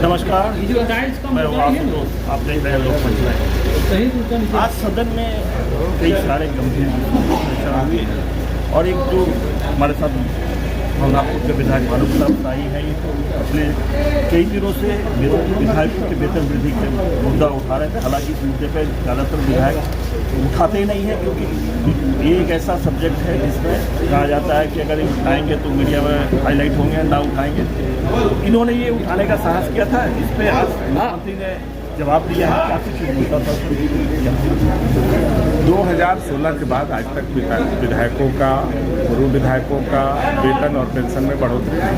नमस्कार, मैं आशुतोष, आप देख रहे हैं लोकमंच लाइव। आज सदन में कई सारे गंभीर चर्चा हुई और एक जो हमारे साथ भवनापुर के विधायक मानव प्रताप शाही हैं, ये तो अपने कई दिनों से विधायकों के वेतन वृद्धि के मुद्दा उठा रहे थे। हालांकि इस मुद्दे पर ज़्यादातर विधायक उठाते ही नहीं है, क्योंकि ये एक ऐसा सब्जेक्ट है जिसमें कहा जाता है कि अगर ये उठाएंगे तो मीडिया में हाईलाइट होंगे, ना उठाएंगे। तो इन्होंने ये उठाने का साहस किया था। इस पर आज मुख्यमंत्री ने जवाब दिया है। काफ़ी चीज़ मुद्दा था। 2016 के बाद आज तक विधायकों का, पूर्व विधायकों का वेतन और पेंशन में बढ़ोतरी है,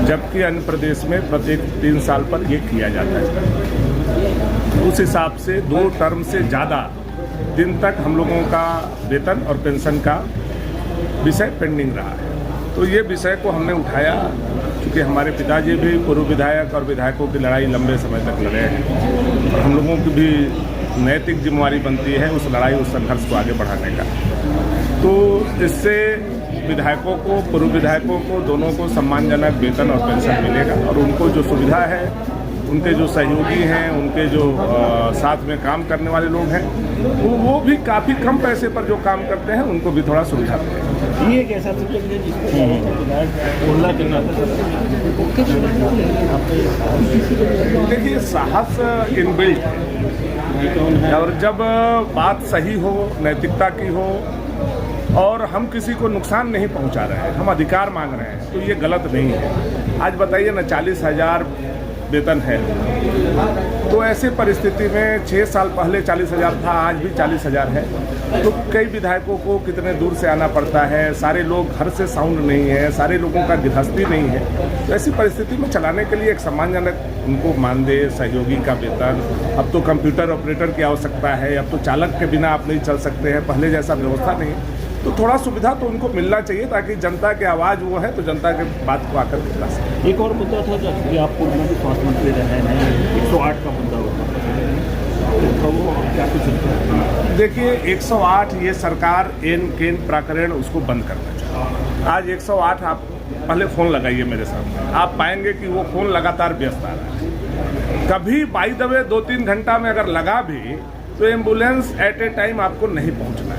जबकि अन्य प्रदेश में प्रत्येक 3 साल पर ये किया जाता है। उस हिसाब से 2 टर्म से ज़्यादा दिन तक हम लोगों का वेतन और पेंशन का विषय पेंडिंग रहा है। तो ये विषय को हमने उठाया क्योंकि हमारे पिताजी भी पूर्व विधायक और विधायकों की लड़ाई लंबे समय तक लड़े हैं और हम लोगों की भी नैतिक जिम्मेवारी बनती है उस लड़ाई, उस संघर्ष को आगे बढ़ाने का। तो इससे विधायकों को, पूर्व विधायकों को, दोनों को सम्मानजनक वेतन और पेंशन मिलेगा और उनको जो सुविधा है, उनके जो सहयोगी हैं, उनके जो साथ में काम करने वाले लोग हैं, वो भी काफ़ी कम पैसे पर जो काम करते हैं उनको भी थोड़ा सुविधा मिलेगा। ये एक ऐसा सब्जेक्ट है जिसको बोलना करना देखिए, साहस इनबिल्ट है और जब बात सही हो, नैतिकता की हो और हम किसी को नुकसान नहीं पहुंचा रहे हैं, हम अधिकार मांग रहे हैं, तो ये गलत नहीं है। आज बताइए ना, 40,000 वेतन है, तो ऐसे परिस्थिति में 6 साल पहले 40,000 था, आज भी 40,000 है। तो कई विधायकों को कितने दूर से आना पड़ता है, सारे लोग घर से साउंड नहीं है, सारे लोगों का गृहस्थी नहीं है। तो ऐसी परिस्थिति में चलाने के लिए एक सम्मानजनक उनको मानदेय, सहयोगी का वेतन, अब तो कंप्यूटर ऑपरेटर की आवश्यकता है, अब तो चालक के बिना आप नहीं चल सकते हैं, पहले जैसा व्यवस्था नहीं है। तो थोड़ा सुविधा तो उनको मिलना चाहिए ताकि जनता की आवाज़ वो है तो जनता के बात को आकर के बता सकें। एक और मुद्दा था, जब आप पूर्व स्वास्थ्य मंत्री रहे हैं, 108 का मुद्दा होता तो वो क्या कुछ? देखिए, 108 ये सरकार एन केन प्राकरण उसको बंद करना चाहिए। आज 108 आप पहले फ़ोन लगाइए मेरे सामने, आप पाएंगे कि वो फ़ोन लगातार व्यस्त आ रहा है। कभी बाई द वे 2-3 घंटा में अगर लगा भी तो एम्बुलेंस एट ए टाइम आपको नहीं पहुंचना है।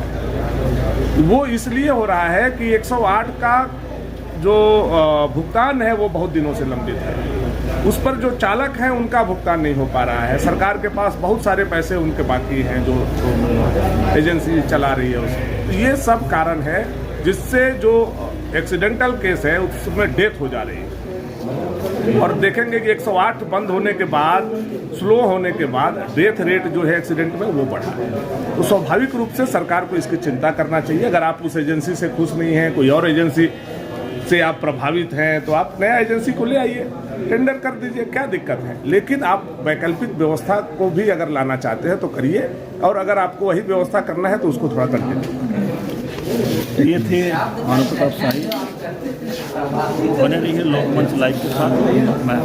वो इसलिए हो रहा है कि 108 का जो भुगतान है वो बहुत दिनों से लंबित है। उस पर जो चालक हैं उनका भुगतान नहीं हो पा रहा है। सरकार के पास बहुत सारे पैसे उनके बाकी हैं जो एजेंसी चला रही है उसमें। तो ये सब कारण है जिससे जो एक्सीडेंटल केस है उसमें डेथ हो जा रही है। और देखेंगे कि 108 बंद होने के बाद, स्लो होने के बाद डेथ रेट जो है एक्सीडेंट में वो बढ़ा है। तो स्वाभाविक रूप से सरकार को इसकी चिंता करना चाहिए। अगर आप उस एजेंसी से खुश नहीं हैं, कोई और एजेंसी से आप प्रभावित हैं, तो आप नया एजेंसी को ले आइए, टेंडर कर दीजिए, क्या दिक्कत है। लेकिन आप वैकल्पिक व्यवस्था को भी अगर लाना चाहते हैं तो करिए, और अगर आपको वही व्यवस्था करना है तो उसको थोड़ा कंटिन्यू। ये थे मानव प्रताप शाही। बने रहिए लोकमंच लाइव के साथ। मैं